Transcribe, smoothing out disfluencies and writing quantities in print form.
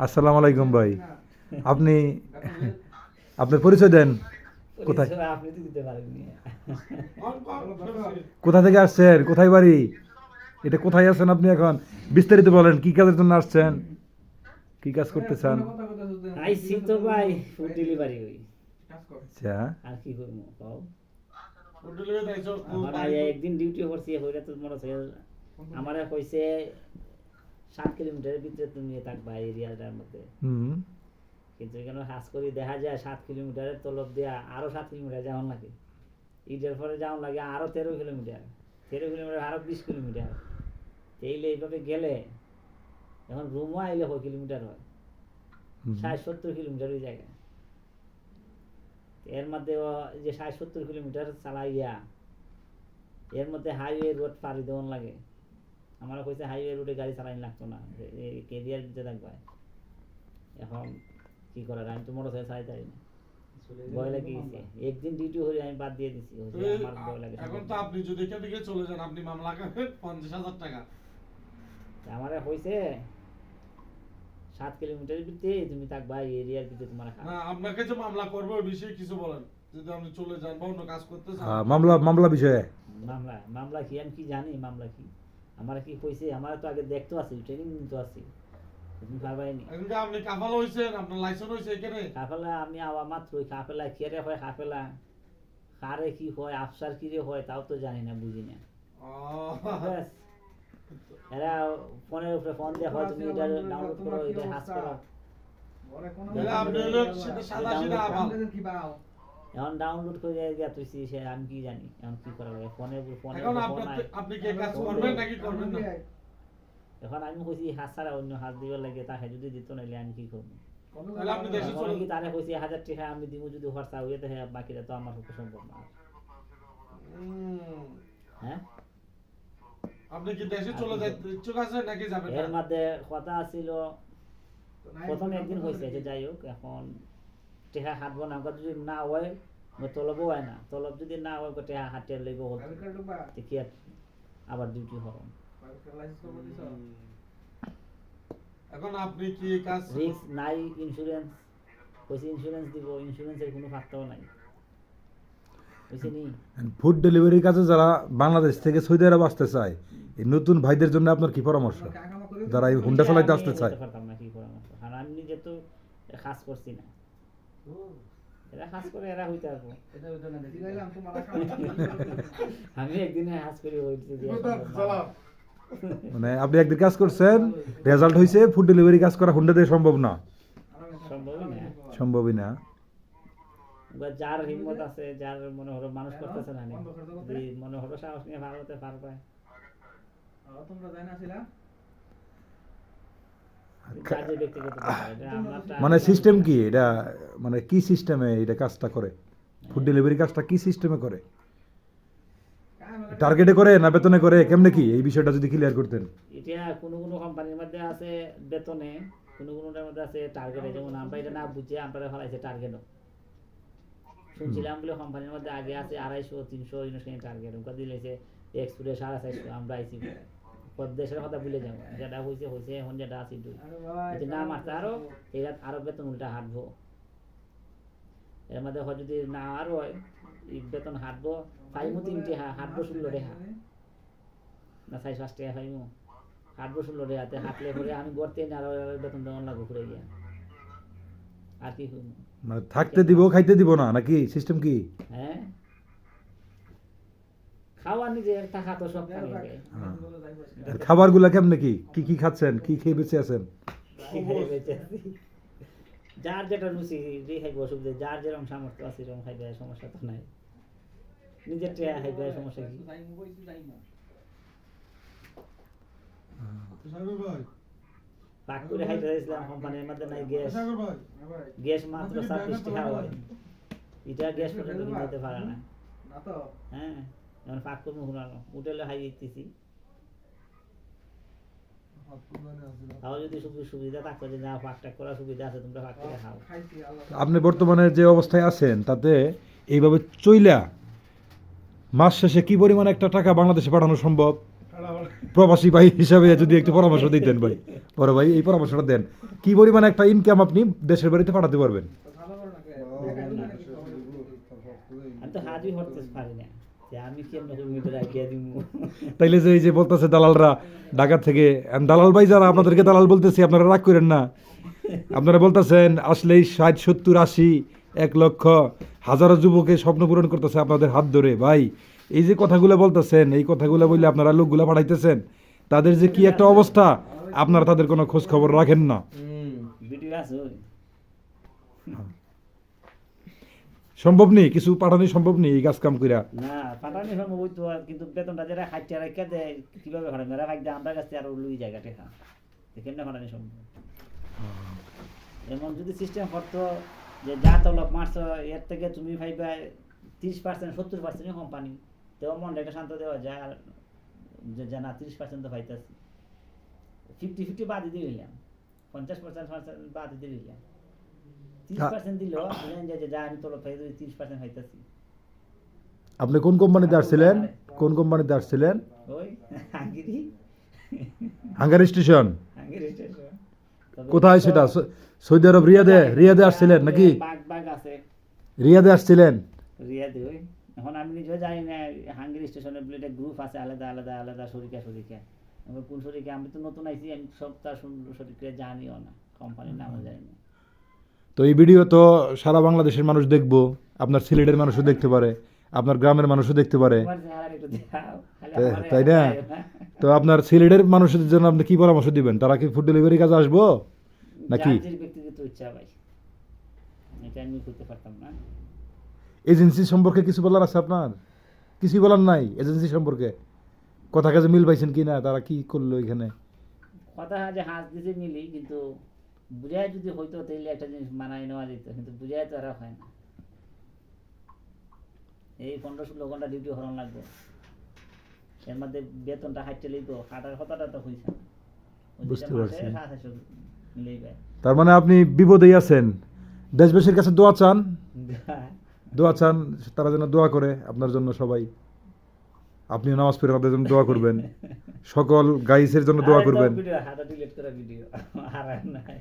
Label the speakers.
Speaker 1: আসসালামু আলাইকুম ভাই। আপনি আপনার পরিচয় দেন। কোথায়
Speaker 2: পরিচয় আপনি তো দিতে পারেননি।
Speaker 1: কোথা থেকে আসছেন, কোথায় বাড়ি, এটা কোথায় আছেন আপনি এখন? বিস্তারিত বলেন, কি কাজের জন্য আসছেন, কি কাজ করতে চান?
Speaker 2: আইসি তো ভাই ফুড ডেলিভারি হই।
Speaker 1: আচ্ছা,
Speaker 2: আর কি করবো কও?
Speaker 3: ফুড ডেলিভারি দাইছো
Speaker 2: আমার আইয়া একদিন ডিউটি করছি হইরা তো মনে হচ্ছে আমারে কইছে 7 কিলোমিটারের ভিতরে তুমি থাকবা এরিয়াটার মধ্যে।
Speaker 1: হুম,
Speaker 2: কিন্তু এখানে হাস করি দেখা যায় 7 কিলোমিটারের তলব দিয়া আরো 7 কিলোমিটার যাওয়ার লাগে। ঈদের পরে যাওয়ার লাগে আরো 13 কিলোমিটার, 13 কিলোমিটার আরো 20 কিলোমিটার। এইলে এইভাবে গেলে এখন রুমও আইলে কয় কিলোমিটার হয়?
Speaker 1: হুম।
Speaker 2: 60-70 কিলোমিটার ওই জায়গায়। এর মধ্যে এই যে 60-70 কিলোমিটার চালাইয়া এর মধ্যে হাইওয়ে রোড পাড়ি দেওয়ান লাগে। আমার কইছে হাইওয়ে রোডে গাড়ি চালাইন লাগতো না, এই কেরিয়ার দিতে থাকবে। এখন কি করার, আমি তো মোটরসাইকেল চালাইতে পারি না, ভয় লাগে গেছে। একদিন ডিউটি হয়ে আমি বাদ দিয়ে দিছি, আমার ভয় লাগে।
Speaker 3: এখন তো আপনি যদি এখান থেকে চলে যান আপনি মামলা খাবেন 50,000 টাকা।
Speaker 2: আমার কইছে 7 কিলোমিটারের ভিতরে তুমি থাকবা এই এরিয়ার ভিতরে, তোমার
Speaker 3: না আপনাকে যে মামলা করবে ওই বিষয়ে কিছু বলেন, যদি আপনি চলে যান বা অন্য কাজ করতে চান।
Speaker 1: মামলা বিষয়ে
Speaker 2: মামলা কি আমি কি জানি মামলা কি? আমার কি কইছে, আমার তো আগে দেখতে আছি, ট্রেনিং নিতে আছি, তুমি পারবাইনি।
Speaker 3: এখন যে আপনি কাফাল হইছেন, আপনার লাইসেন্স হইছে এখানে।
Speaker 2: কাফেলা আমি আওয়া মাত্র কাফেলা কেরে হয়, কাফেলা কারে কি হয়, আফসার কি রে হয় তাও তো জানি না, বুঝি না। ব্যাস, এরা ফোনের উপরে ফোন দিয়ে হয় তুমি এটা ডাউনলোড করো, এটা হাস করো।
Speaker 3: তাহলে আপনি হলো সাদা সিধা আবাল।
Speaker 2: এখন ডাউনলোড করে গিয়া তুইছি, সে আমি কি জানি এখন কি করা লাগে ফোনের উপর, ফোনের
Speaker 3: এখন
Speaker 2: উপর ফোন আয়।
Speaker 3: আপনি কি কাজ করবেন নাকি করবেন না?
Speaker 2: এখন আমি কইছি হাত ছাড়া অন্য হাত দিবার লাগে, তাকে যদি দিত নাইলে আমি কি করবো?
Speaker 3: তাহলে আপনি দেশে
Speaker 2: এখন
Speaker 3: চলে
Speaker 2: কি তারে কইছি 1000 টাকা আমি দিব, যদি খরচা হইতে হয় বাকিটা তো আমার পক্ষে সম্ভব না।
Speaker 3: হুম।
Speaker 2: হ্যাঁ,
Speaker 3: আপনি কি দেশে চলে যেতে ইচ্ছুক আছেন নাকি যাবেন
Speaker 2: এর
Speaker 3: না?
Speaker 2: মধ্যে কথা ছিল প্রথম একদিন হয়েছে যে যাই হোক, এখন টেহা হাঁটবো না, আমার যদি না হয় তলবও হয় না, তলব যদি না হয় টেহা হাঁটিয়ে লইব কি আর আবার ডিউটি হব।
Speaker 3: এখন আপনি কি কাজ
Speaker 2: রিস্ক নাই, ইন্স্যুরেন্স কইছি ইন্স্যুরেন্স দিব, ইন্স্যুরেন্সের কোনো ফাঁকটাও নাই, বুঝছি নি।
Speaker 1: ফুড ডেলিভারির কাজে যারা বাংলাদেশ থেকে সৌদি আরব আসতে চায়, এই নতুন ভাইদের জন্য আপনার কি পরামর্শ, যারা এই হুন্ডা চালাইতে আসতে চায়?
Speaker 2: আমি পারতাম না কি পরামর্শ, কারণ আমি নিজে তো কাজ করছি না। এরা কাজ করে এরা হইতে আসবো, আমি একদিনে কাজ করে হইতে দিয়ে
Speaker 1: মানে আপনি একদিন কাজ করছেন, রেজাল্ট হয়েছে, ফুড ডেলিভারি কাজ করা হুন্ডা দিয়ে সম্ভব না,
Speaker 2: সম্ভবই না।
Speaker 1: সম্ভবই না।
Speaker 2: বা যার হিম্মত আছে, যার মনে হলো মানুষ করতেছে না, যদি মনে হলো সাহস নিয়ে ভালো হতে পারবে, যার যে ব্যক্তিগত ব্যাপার, এটা আমারটা
Speaker 1: মানে সিস্টেম কি এটা, মানে কি সিস্টেমে এটা কাজটা করে, ফুড ডেলিভারি কাজটা কি সিস্টেমে করে, টার্গেটে করে না বেতনে করে, কেমনে কি, এই বিষয়টা যদি ক্লিয়ার করতেন।
Speaker 2: এটা কোনো কোনো কোম্পানির মধ্যে আছে বেতনে, কোনো কোনোটার মধ্যে আছে টার্গেটে। যেমন আমরা এটা না বুঝে আমরা ফেলাইছে টার্গেটও শুনছিলাম বলে, কোম্পানির মধ্যে আগে আছে 250-300 ইউনিট টার্গেট, ওটা দিলেছে এক্সপোর্টে 450, আমরা আইসি দেশের কথা ভুলে যাবো, যেটা হয়েছে হয়েছে, এখন যেটা আছে যদি না মারতে আরো এরা আরো বেতন উল্টা হাঁটবো। এর মধ্যে হয় যদি না আরো হয় বেতন হাঁটবো, পাইমু 3 টাকা, হাঁটবো 16 টাকা না 4-5 টাকা পাইমু, হাঁটবো 16 টাকাতে, হাঁটলে পরে আমি গড়তে না আরো বেতন দেওয়ার লাগবো ঘুরে গিয়া, আর কি করবো?
Speaker 1: মানে থাকতে দিব, খাইতে দিব না, নাকি সিস্টেম কি?
Speaker 2: হ্যাঁ, খাওয়া নিজে টাকা তো সব খাই লাগে।
Speaker 1: আর খাবারগুলা কেমনে কি, কি কি খাচ্ছেন, কি খেয়ে বেঁচে আছেন?
Speaker 2: যার যেটা রুচি দিয়ে খাইবে, অসুবিধা, যার যেরকম সামর্থ্য আছে সেরকম খাইবে, সমস্যা তো নাই, নিজের টেয়া খাইবে, সমস্যা কি?
Speaker 3: সাগর ভাই,
Speaker 2: পাক করে খাইতে চাইছিলাম, কোম্পানির মধ্যে নাই গ্যাস,
Speaker 3: সাগর ভাই,
Speaker 2: গ্যাস মাত্র 26 টাকা হয়, এটা গ্যাস পর্যন্ত কিনতে পারে না। হ্যাঁ, যেমন পাক করবো ঘুরানো হোটেলে খাই দিতেছি, তাও যদি সুবিধা থাকতো যে না পাকটা করার সুবিধা আছে, তোমরা পাক করে খাও।
Speaker 1: আপনি বর্তমানে যে অবস্থায় আছেন তাতে এইভাবে চইলা মাস শেষে কি পরিমাণ একটা টাকা বাংলাদেশে পাঠানো সম্ভব? প্রবাসী ভাই হিসাবে যদি একটু পরামর্শ দিতেন ভাই, বড় ভাই এই পরামর্শটা দেন, কি পরিমাণ একটা ইনকাম আপনি দেশের বাড়িতে পাঠাতে পারবেন?
Speaker 2: আমি তো হাজই হতে পারি না যে আমি কেমন মিটার রাখিয়ে দিব।
Speaker 1: তাইলে যে এই যে বলতেছে দালালরা ঢাকা থেকে, দালাল ভাই যারা আপনাদেরকে দালাল বলতেছি আপনারা রাগ করেন না, আপনারা বলতেছেন আসলেই 60, 70, 80, 1 লক্ষ হাজারো যুবকের স্বপ্ন পূরণ করতেছে আপনাদের হাত ধরে। ভাই এই যে কথাগুলো বলতেছেন, এই কথাগুলো বললে আপনারা লোকগুলা পাঠাইতেছেন, তাদের যে কি একটা অবস্থা আপনারা তাদের কোনো খোঁজ খবর রাখেন না।
Speaker 2: ভিডিও আছে ওই।
Speaker 1: সম্ভব নেই কিছু পাঠানো, সম্ভব নেই এই কাজ কাম কইরা।
Speaker 2: না পাঠানি সম্ভব হইতো, কিন্তু বেতনটা যারা হাইটা রেখে দেয় কিভাবে ফাটানি, যারা ফাইক দেয় আমরা কাছে আরো লুই জায়গা টেকা, কেমনে ফাটানি সম্ভব? এমন যদি সিস্টেম করতো যে যা তলব মারছো এর থেকে তুমি ভাইবা 30%, 70% কোম্পানি, তেও মনটাকে শান্ত দেওয়া যায়। আর যে জানা 30% তো পাইতেছি, 50-50 বাদ দিয়ে দিলাম, 50% বাদ দিয়ে দিলাম, 30% দিল বুঝলেন যে যা আমি তলব পাই 30% পাইতেছি।
Speaker 1: আপনি কোন কোম্পানিতে আসছিলেন? কোন কোম্পানিতে আসছিলেন?
Speaker 2: ওই Hungary,
Speaker 1: Hungary station.
Speaker 2: Hungary station. তবে
Speaker 1: কোথায় সেটা? সৌদি আরব রিয়াদে? রিয়াদে আসছিলেন নাকি?
Speaker 2: বাগ আছে
Speaker 1: রিয়াদে আসছিলেন?
Speaker 2: রিয়াদে। ওই এখন আমি নিজেও জানি না হাঙ্গেরি স্টেশনের একটা গ্রুপ আছে আলাদা আলাদা আলাদা শরিকা। আমি কোন শরিকা, আমি তো নতুন আইছি, আমি সব তার শরিকা জানিও না, কোম্পানির নামও জানি না।
Speaker 1: তো এই ভিডিও তো সারা বাংলাদেশের মানুষ দেখবো, আপনার সিলেটের মানুষও দেখতে পারে, আপনার গ্রামের মানুষও দেখতে পারে,
Speaker 2: তোমার চেহারা একটু দেখাও, খালি
Speaker 1: তাই-
Speaker 2: আমারে
Speaker 1: তাই না?
Speaker 2: দেখাও না।
Speaker 1: তো আপনার সিলেটের মানুষের জন্য আপনি কি পরামর্শ দিবেন? তারা কি ফুড ডেলিভারি কাজে আসবো নাকি?
Speaker 2: যার যে ব্যক্তিগত ইচ্ছা ভাই, এটা আমি করতে পারতাম না।
Speaker 1: এজেন্সি সম্পর্কে কিছু বলার আছে আপনার? কিছুই বলার নাই এজেন্সি সম্পর্কে? কথা কাজে মিল পাইছেন কি না? তারা কি করলো এখানে?
Speaker 2: কথা হয় যে হাত দিতে মিলি, কিন্তু বুঝায় যদি হইতো তাহলে একটা জিনিস মানায় নেওয়া যেত, কিন্তু বুঝায় তো আর হয় না। এই 15-16 ঘন্টা ডিউটি হরণ লাগবে, এর মধ্যে বেতনটা হাইটে লইব, হাঁটার কথাটা তো হইছে না। ওই দুইটা
Speaker 1: বুঝতে
Speaker 2: মাসে
Speaker 1: পারছি।
Speaker 2: 700 মিলেই যায়।
Speaker 1: তার মানে আপনি বিপদেই আছেন, দেশবাসীর কাছে দোয়া চান, দোয়া চান তারা যেন দোয়া করে আপনার জন্য সবাই। আপনি নামাজ পড়ে তাদের জন্য দোয়া করবেন, সকল গাইসের জন্য দোয়া করবেন।
Speaker 2: ভিডিও হাঁটা ডিলিট করা ভিডিও আর নাই।